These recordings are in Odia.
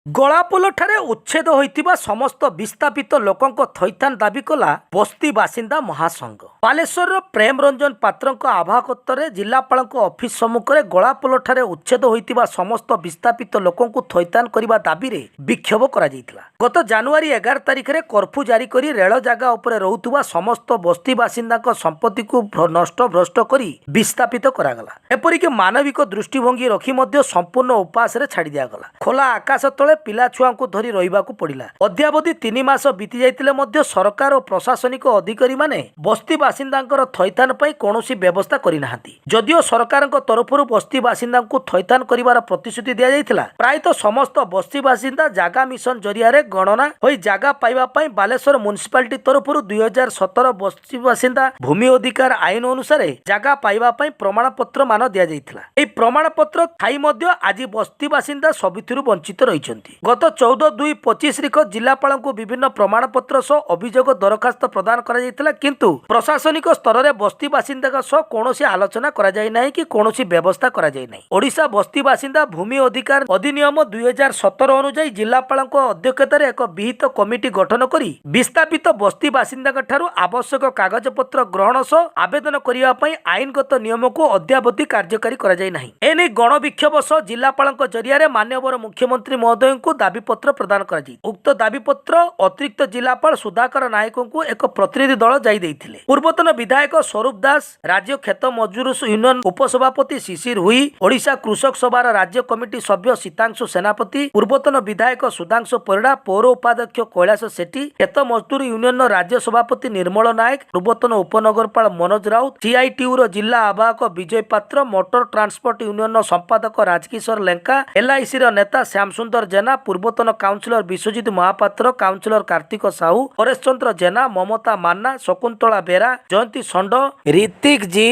ଗଳାପୋଲଠାରେ ଉଚ୍ଛେଦ ହୋଇଥିବା ସମସ୍ତ ବିସ୍ଥାପିତ ଲୋକଙ୍କ ଥଇଥାନ ଦାବି କଲା ବସ୍ତି ବାସିନ୍ଦା ମହାସଂଘ। ବାଲେଶ୍ୱରର ପ୍ରେମ ରଞ୍ଜନ ପାତ୍ରଙ୍କ ଆଭାକତ୍ୱରେ ଜିଲ୍ଲାପାଳଙ୍କ ଅଫିସ ସମ୍ମୁଖରେ ଗଳାପୋଲଠାରେ ଉଚ୍ଛେଦ ହୋଇଥିବା ସମସ୍ତ ବିସ୍ଥାପିତ ଲୋକଙ୍କୁ ଥଇଥାନ କରିବା ଦାବିରେ ବିକ୍ଷୋଭ କରାଯାଇଥିଲା। ଗତ ଜାନୁଆରୀ 11 ତାରିଖରେ କର୍ଫ୍ୟୁ ଜାରି କରି ରେଳ ଜାଗା ଉପରେ ରହୁଥିବା ସମସ୍ତ ବସ୍ତି ବାସିନ୍ଦାଙ୍କ ସମ୍ପତ୍ତିକୁ ନଷ୍ଟ ଭ୍ରଷ୍ଟ କରି ବିସ୍ଥାପିତ କରାଗଲା। ଏପରିକି ମାନବିକ ଦୃଷ୍ଟିଭଙ୍ଗୀ ରଖି ମଧ୍ୟ ସମ୍ପୂର୍ଣ୍ଣ ଉପାସରେ ଛାଡ଼ି ଦିଆଗଲା। ଖୋଲା ଆକାଶ ତଳେ ପିଲା ଛୁଆଙ୍କୁ ଧରି ରହିବାକୁ ପଡ଼ିଲା। ଅଦ୍ୟାବଧି 3 ମାସ ବିତି ଯାଇଥିଲେ ମଧ୍ୟ ସରକାର ଓ ପ୍ରଶାସନିକ ଅଧିକାରୀମାନେ ବସ୍ତି ବାସିନ୍ଦାଙ୍କର ଥଇଥାନ ପାଇଁ କୌଣସି ବ୍ୟବସ୍ଥା କରିନାହାନ୍ତି। ଯଦିଓ ସରକାରଙ୍କ ତରଫରୁ ବସ୍ତି ବାସିନ୍ଦାଙ୍କୁ ଥଇଥାନ କରିବାର ପ୍ରତିଶ୍ରୁତି ଦିଆଯାଇଥିଲା, ପ୍ରାୟତଃ ସମସ୍ତ ବସ୍ତି ବାସିନ୍ଦା ଜାଗା ମିଶନ ଜରିଆରେ ଗଣନା ହୋଇ ଜାଗା ପାଇବା ପାଇଁ ବାଲେଶ୍ୱର ମ୍ୟୁନିସିପାଲିଟି ତରଫରୁ 2017 ବସ୍ତି ବାସିନ୍ଦା ଭୂମି ଅଧିକାର ଆଇନ ଅନୁସାରେ ଜାଗା ପାଇବା ପାଇଁ ପ୍ରମାଣପତ୍ର ମାନ ଦିଆଯାଇଥିଲା। ଏହି ପ୍ରମାଣପତ୍ର ଥାଇ ମଧ୍ୟ ଆଜି ବସ୍ତି ବାସିନ୍ଦା ସବୁଥିରୁ ବଞ୍ଚିତ ରହିଛନ୍ତି। ଗତ 14/2/25 ଜିଲ୍ଲାପାଳଙ୍କୁ ବିଭିନ୍ନ ପ୍ରମାଣପତ୍ର ସହ ଅଭିଯୋଗ ଦରଖାସ୍ତ ପ୍ରଦାନ କରାଯାଇଥିଲା, କିନ୍ତୁ ପ୍ରଶାସନିକ ସ୍ତରରେ ବସ୍ତି ବାସିନ୍ଦାଙ୍କ ସହ କୌଣସି ଆଲୋଚନା କରାଯାଇ ନାହିଁ କି କୌଣସି ବ୍ୟବସ୍ଥା କରାଯାଇ ନାହିଁ। ଓଡ଼ିଶା ବସ୍ତି ବାସିନ୍ଦା ଭୂମି ଅଧିକାର ଅଧିନିୟମ 2017 ଅନୁଯାୟୀ ଜିଲ୍ଲାପାଳଙ୍କ ଅଧ୍ୟକ୍ଷତାରେ ଏକ ବିହିତ କମିଟି ଗଠନ କରି ବିସ୍ଥାପିତ ବସ୍ତି ବାସିନ୍ଦାଙ୍କ ଠାରୁ ଆବଶ୍ୟକ କାଗଜପତ୍ର ଗ୍ରହଣ ସହ ଆବେଦନ କରିବା ପାଇଁ ଆଇନଗତ ନିୟମକୁ ଅଦ୍ୟାବଧି କାର୍ଯ୍ୟକାରୀ କରାଯାଇ ନାହିଁ। ଏନେଇ ଗଣବିକ୍ଷୋଭ ସହ ଜିଲ୍ଲାପାଳଙ୍କ ଜରିଆରେ ମାନ୍ୟବର ମୁଖ୍ୟମନ୍ତ୍ରୀ ମହୋଦୟଙ୍କୁ ଦାବିପତ୍ର ପ୍ରଦାନ କରାଯାଇଛି। ଉକ୍ତ ଦାବିପତ୍ର ଅତିରିକ୍ତ ଜିଲ୍ଲାପାଳ ସୁଧାକର ନାୟକଙ୍କୁ ଏକ ପ୍ରତିନିଧି ଦଳ ଯାଇ ଦେଇଥିଲେ। ପୂର୍ବତନ ବିଧାୟକ ସ୍ୱରୂପ ଦାସ, ରାଜ୍ୟ କ୍ଷେତ ମଜୁର ୟୁନିୟନ ଉପସଭାପତି ଶିଶିର ହୁଇ, ଓଡ଼ିଶା କୃଷକ ସଭାର ରାଜ୍ୟ କମିଟି ସଭ୍ୟ ସୀତାଂଶୁ ସେନାପତି, ପୂର୍ବତନ ବିଧାୟକ ସୁଧାଂଶୁ ପରିଡ଼ା, ପୌର ଉପାଧ୍ୟକ୍ଷ କୈଳାସ ସେଠୀ, କ୍ଷେତ ମଜଦୁର ୟୁନିୟନର ରାଜ୍ୟ ସଭାପତି ନିର୍ମଳ ନାୟକ, ପୂର୍ବତନ ଉପନଗରପାଳ ମନୋଜ ରାଉତ, ସିଆଇଟିୟୁର ଜିଲ୍ଲା ଆବାହକ ବିଜୟ ପାତ୍ର, ମୋଟର ଟ୍ରାନ୍ସପୋର୍ଟ ୟୁନିୟନର ସମ୍ପାଦକ ରାଜକିଶୋର ଲେଙ୍କା, ଏଲ୍ଆଇସିର ନେତା ଶ୍ୟାମସୁନ୍ଦର ଜେନା, ପୂର୍ବତନ କାଉନସିଲର ବିଶ୍ୱଜିତ ମହାପାତ୍ର, କାଉନସିଲର କାର୍ତ୍ତିକ ସାହୁ, ପରେଶ ଚନ୍ଦ୍ର ଜେନା, ମମତା ମାନ୍ନା, ଶକୁନ୍ତଳା ବେରା, ଜୟନ୍ତୀ ଷଣ୍ଢ, ରିତିକ ଜି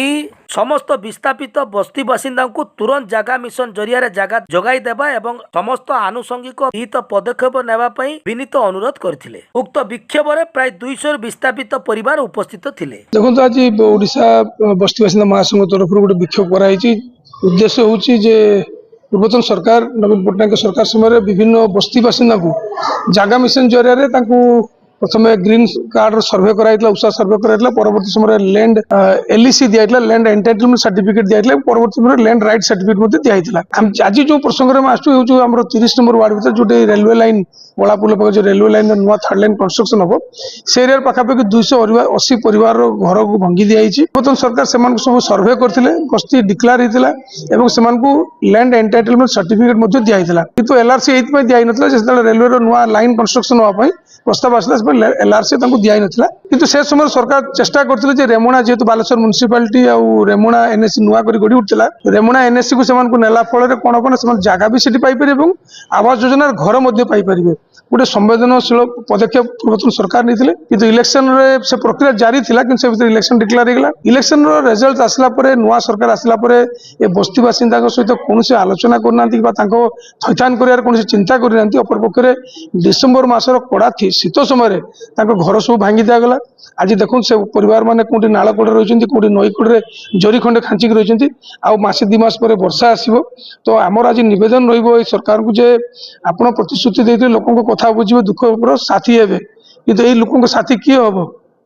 ସମସ୍ତ ବିସ୍ଥାପିତ ବସ୍ତି ବାସିନ୍ଦାଙ୍କୁ ତୁରନ୍ତ ଜାଗା ମିଶନ ଜରିଆରେ ଜାଗା ଯୋଗାଇ ଦେବା ଏବଂ ସମସ୍ତ ଆନୁଷଙ୍ଗିକ ବିହିତ ପଦକ୍ଷେପ ନେବା ପାଇଁ ବିନୀତ ଅନୁରୋଧ କରିଥିଲେ। ଉକ୍ତ ବିକ୍ଷୋଭରେ ପ୍ରାୟ 200 ବିସ୍ଥାପିତ ପରିବାର ଉପସ୍ଥିତ ଥିଲେ। ଦେଖନ୍ତୁ, ଆଜି ଓଡ଼ିଶା ବସ୍ତି ବାସିନ୍ଦା ମହାସଂଘ ତରଫରୁ ଗୋଟେ ବିକ୍ଷୋଭ କରାଯାଇଛି। ଉଦ୍ଦେଶ୍ୟ ହେଉଛି ଯେ ପୂର୍ବତନ ସରକାର ନବୀନ ପଟ୍ଟନାୟକ ସରକାର ସମୟରେ ବିଭିନ୍ନ ବସ୍ତି ବାସିନ୍ଦାଙ୍କୁ ଜାଗା ମିଶନ ଜରିଆରେ ତାଙ୍କୁ ପ୍ରଥମେ ଗ୍ରୀନ କାର୍ଡର ସର୍ଭେ କରାଯାଇଥିଲା, ଉଷା ସର୍ଭେ କରାଯାଇଥିଲା। ପରବର୍ତ୍ତୀ ସମୟରେ ଲ୍ୟାଣ୍ଡ ଏଲ୍ଇସି ଦିଆଯାଇଥିଲା, ଲ୍ୟାଣ୍ଡ ଏଣ୍ଟାଇଟଲମେଣ୍ଟ ସାର୍ଟିଫିକେଟ ଦିଆଯାଇଥିଲା। ପରବର୍ତ୍ତୀ ସମୟରେ ଲ୍ୟାଣ୍ଡ ରାଇଟ୍ ସାର୍ଟିଫିକେଟ ମଧ୍ୟ ଦିଆଯାଇଥିଲା। ଆଜି ଯେଉଁ ପ୍ରସଙ୍ଗରେ ଆମେ ଆସୁଛୁ ହେଉଛି ଆମର 30 ନମ୍ବର ୱାର୍ଡ ଭିତରେ ଯୋଉଠି ରେଲୱେ ଲାଇନ୍ ଗଳାପୋଲ ପାଖରେ ଯୋଉ ରେଲୱେ ଲାଇନ୍ ନୂଆ 3rd ଲାଇନ୍ କନଷ୍ଟ୍ରକ୍ସନ ହବ, ସେ ଏରିଆରେ ପାଖାପାଖି 280 ପରିବାରର ଘରକୁ ଭଙ୍ଗି ଦିଆଯାଇଛି। ପୂର୍ବତନ ସରକାର ସେମାନଙ୍କୁ ସବୁ ସର୍ଭେ କରିଥିଲେ, ବସ୍ତି ଡିକ୍ଲାର ହେଇଥିଲା ଏବଂ ସେମାନଙ୍କୁ ଲ୍ୟାଣ୍ଡ ଏଣ୍ଟାଇଟଲମେଣ୍ଟ ସାର୍ଟିଫିକେଟ ମଧ୍ୟ ଦିଆଯାଇଥିଲା। କିନ୍ତୁ ଏଲ୍ଆରସି ଏଇଥିପାଇଁ ଦିଆଯାଇନଥିଲା ଯେ ଯେତେବେଳେ ରେଲୱେର ନୂଆ ଲାଇନ୍ କନଷ୍ଟ୍ରକ୍ସନ ହେବା ପାଇଁ ପ୍ରସ୍ତାବ ଆସିଲା, ସେତେବେଳେ ଏଲ୍ଆରସି ତାଙ୍କୁ ଦିଆଯାଇନଥିଲା। କିନ୍ତୁ ସେ ସମୟରେ ସରକାର ଚେଷ୍ଟା କରିଥିଲେ ଯେ ରେମୁଣା, ଯେହେତୁ ବାଲେଶ୍ୱର ମ୍ୟୁନିସିପାଲିଟି ଆଉ ରେମୁଣା ଏନ୍ଏସି ନୂଆ କରି ଗଢ଼ି ଉଠିଥିଲା, ରେମୁଣା ଏନ୍ଏସି କୁ ସେମାନଙ୍କୁ ନେଲା ଫଳରେ କ'ଣ ହବ ନା ସେମାନେ ଜାଗା ବି ସେଠି ପାଇପାରିବେ ଏବଂ ଆବାସ ଯୋଜନାର ଘର ମଧ୍ୟ ପାଇପାରିବେ। ଗୋଟେ ସମ୍ବେଦନଶୀଳ ପଦକ୍ଷେପ ପୂର୍ବତନ ସରକାର ନେଇଥିଲେ। କିନ୍ତୁ ଇଲେକ୍ସନରେ ସେ ପ୍ରକ୍ରିୟା ଜାରି ଥିଲା, କିନ୍ତୁ ସେ ଭିତରେ ଇଲେକ୍ସନ ଡିକ୍ଲାର ହେଇଗଲା। ଇଲେକ୍ସନର ରେଜଲ୍ଟ ଆସିଲା ପରେ, ନୂଆ ସରକାର ଆସିଲା ପରେ ଏ ବସ୍ତି ବାସିନ୍ଦାଙ୍କ ସହିତ କୌଣସି ଆଲୋଚନା କରୁନାହାନ୍ତି ବା ତାଙ୍କ ଥଇଥାନ କରିବାର କୌଣସି ଚିନ୍ତା କରିନାହାନ୍ତି। ଅପରପକ୍ଷରେ ଡିସେମ୍ବର ମାସର କଡ଼ା ଶୀତ ସମୟରେ ତାଙ୍କ ଘର ସବୁ ଭାଙ୍ଗି ଦିଆଗଲା। ଆଜି ଦେଖନ୍ତୁ, ସେ ପରିବାର ମାନେ କୋଉଠି ନାଳ କଡ଼ରେ ରହିଛନ୍ତି, କୋଉଠି ନଈ କଡ଼ରେ ଜରି ଖଣ୍ଡେ ଖାଞ୍ଚିକି ରହିଛନ୍ତି। ଆଉ ମାସେ 2 ମାସ ପରେ ବର୍ଷା ଆସିବ। ତ ଆମର ଆଜି ନିବେଦନ ରହିବ ଏଇ ସରକାରଙ୍କୁ ଯେ ଆପଣ ପ୍ରତିଶ୍ରୁତି ଦେଇଥିଲେ ଲୋକଙ୍କ କଥା ବୁଝିବେ, ଦୁଃଖର ସାଥୀ ହେବେ, କିନ୍ତୁ ଏଇ ଲୋକଙ୍କ ସାଥୀ କିଏ ହବ?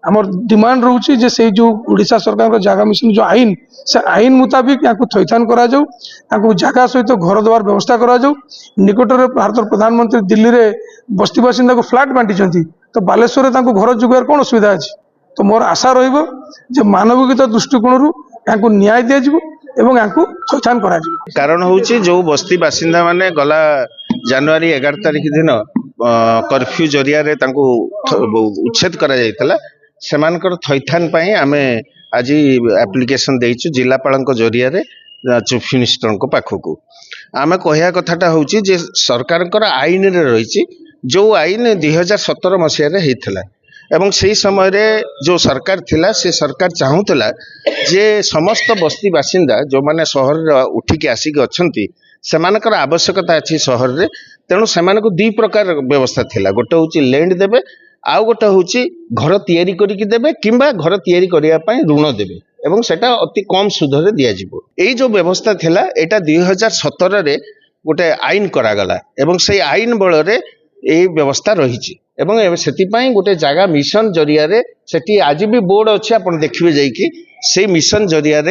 ଆମର ଡିମାଣ୍ଡ ରହୁଛି ଯେ ସେଇ ଯୋଉ ଓଡ଼ିଶା ସରକାରଙ୍କ ଜାଗା ମିଶନ ଯୋଉ ଆଇନ, ସେ ଆଇନ ମୁତାବିକ ୟାଙ୍କୁ ଥଇଥାନ କରାଯାଉ, ତାଙ୍କୁ ଜାଗା ସହିତ ଘର ଦେବାର ବ୍ୟବସ୍ଥା କରାଯାଉ। ନିକଟରେ ଭାରତର ପ୍ରଧାନମନ୍ତ୍ରୀ ଦିଲ୍ଲୀରେ ବସ୍ତି ବାସିନ୍ଦାଙ୍କୁ ଫ୍ଲାଟ୍ ବାଣ୍ଟିଛନ୍ତି, ତ ବାଲେଶ୍ୱରରେ ତାଙ୍କୁ ଘର ଯୋଗାଇବାର କ'ଣ ଅସୁବିଧା ଅଛି? ତ ମୋର ଆଶା ରହିବ ଯେ ମାନବିକତା ଦୃଷ୍ଟିକୋଣରୁ ୟାଙ୍କୁ ନ୍ୟାୟ ଦିଆଯିବ ଏବଂ ୟାଙ୍କୁ ଥଇଥାନ କରାଯିବ। କାରଣ ହେଉଛି ଯେଉଁ ବସ୍ତି ବାସିନ୍ଦା ମାନେ ଗଲା ଜାନୁଆରୀ 11 ତାରିଖ ଦିନ କର୍ଫ୍ୟୁ ଜରିଆରେ ତାଙ୍କୁ ଉଚ୍ଛେଦ କରାଯାଇଥିଲା, ସେମାନଙ୍କର ଥଇଥାନ ପାଇଁ ଆମେ ଆଜି ଆପ୍ଲିକେସନ ଦେଇଛୁ ଜିଲ୍ଲାପାଳଙ୍କ ଜରିଆରେ ଚିଫ୍ ମିନିଷ୍ଟରଙ୍କ ପାଖକୁ। ଆମେ କହିବା କଥାଟା ହେଉଛି ଯେ ସରକାରଙ୍କର ଆଇନରେ ରହିଛି, ଯେଉଁ ଆଇନ 2017 ମସିହାରେ ହେଇଥିଲା ଏବଂ ସେହି ସମୟରେ ଯେଉଁ ସରକାର ଥିଲା, ସେ ସରକାର ଚାହୁଁଥିଲା ଯେ ସମସ୍ତ ବସ୍ତି ବାସିନ୍ଦା ଯେଉଁମାନେ ସହରରେ ଉଠିକି ଆସିକି ଅଛନ୍ତି, ସେମାନଙ୍କର ଆବଶ୍ୟକତା ଅଛି ସହରରେ। ତେଣୁ ସେମାନଙ୍କୁ 2 ପ୍ରକାର ବ୍ୟବସ୍ଥା ଥିଲା। ଗୋଟେ ହେଉଛି ଲ୍ୟାଣ୍ଡ ଦେବେ, ଆଉ ଗୋଟେ ହେଉଛି ଘର ତିଆରି କରିକି ଦେବେ କିମ୍ବା ଘର ତିଆରି କରିବା ପାଇଁ ଋଣ ଦେବେ ଏବଂ ସେଟା ଅତି କମ୍ ସୁଧରେ ଦିଆଯିବ। ଏଇ ଯେଉଁ ବ୍ୟବସ୍ଥା ଥିଲା, ଏଇଟା 2017ରେ गोटे आईन करागला एवं से आईन बल यही व्यवस्था रही से गोटे जगह मिशन जरिया से आज भी बोर्ड अच्छे आप देखिए जाकि से मिशन जरिया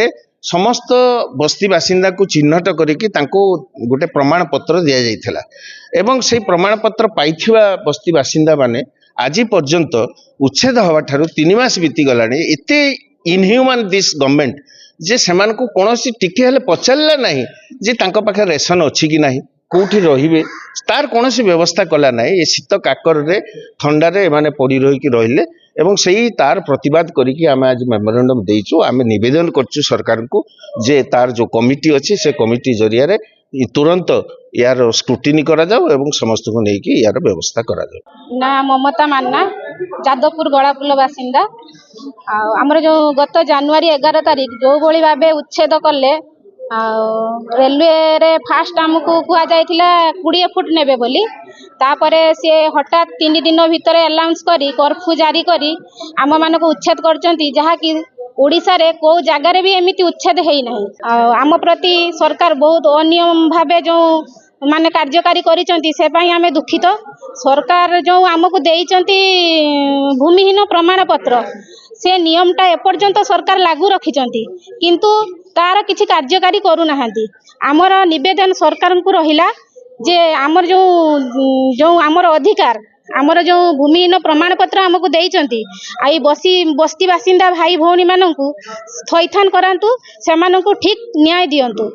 समस्त बस्ती बासिंदा को चिन्हट करिकी गोटे प्रमाण पत्र दि जाइथिला एवं से प्रमाण पत्र पाइथिबा बस्ती बासिंदा माने आज पर्यंत उच्छेद हवा ठारू 3 मास बीती गलानी एते इनह्यूमन दिस गवर्नमेंट जे सेमान को कौनसी टिके हेले पचारला नहीं जे तांको पाखे रेशन अच्छी कि नहीं कोठी रहिबे तार कौनसी व्यवस्था कला नहीं ये शीत काकर रे ठंडारे माने पड़ी रही रहिले एवं सही तार प्रतिवाद करिकी आमे आज मेमोरेंडम देइछु आमे निवेदन करछु सरकार को जे तार जो कमिटी अच्छी से कमिटी जरिया रे तुरंत यार स्क्रूटिनी करा जाओ एवं समस्त को लेकिन यार व्यवस्था करा जाओ। ना ममता मान्ना जादवपुर गड़ापुल बासिंदा आमर जो गत जानुआरी 11 तारिख जो भली भावे उच्छेद कले रेलवे रे फास्ट आमको कुआ जाइथिला 20 फुट नेबे बोली तापरे से हठात 3 दिन भितर अनाउंस करी कर्फ्यू जारी करी आम मानक उच्छेद करचंती जहा कि ओडिशा रे को जगार भी एमती उच्छेद है ना आम प्रति सरकार बहुत अनियम भावे जो माने कार्यकारी करिसंती से पई आमे दुखित सरकार जो आमको देइचंती भूमिहीन प्रमाण पत्र से नियमटा एपर्यंत सरकार लागू रखिचंती किंतु तार किछि कार्यकारी करू नाहंती आमर निवेदन सरकार को रहिला जे आमर जो आमर अधिकार आमर जो भूमिहीन प्रमाण पत्र आमको देइचंती आई बस्ती बासिंदा भाई भौणी माननकु थैथान करांतु सेमानकु ठीक न्याय दियंतु।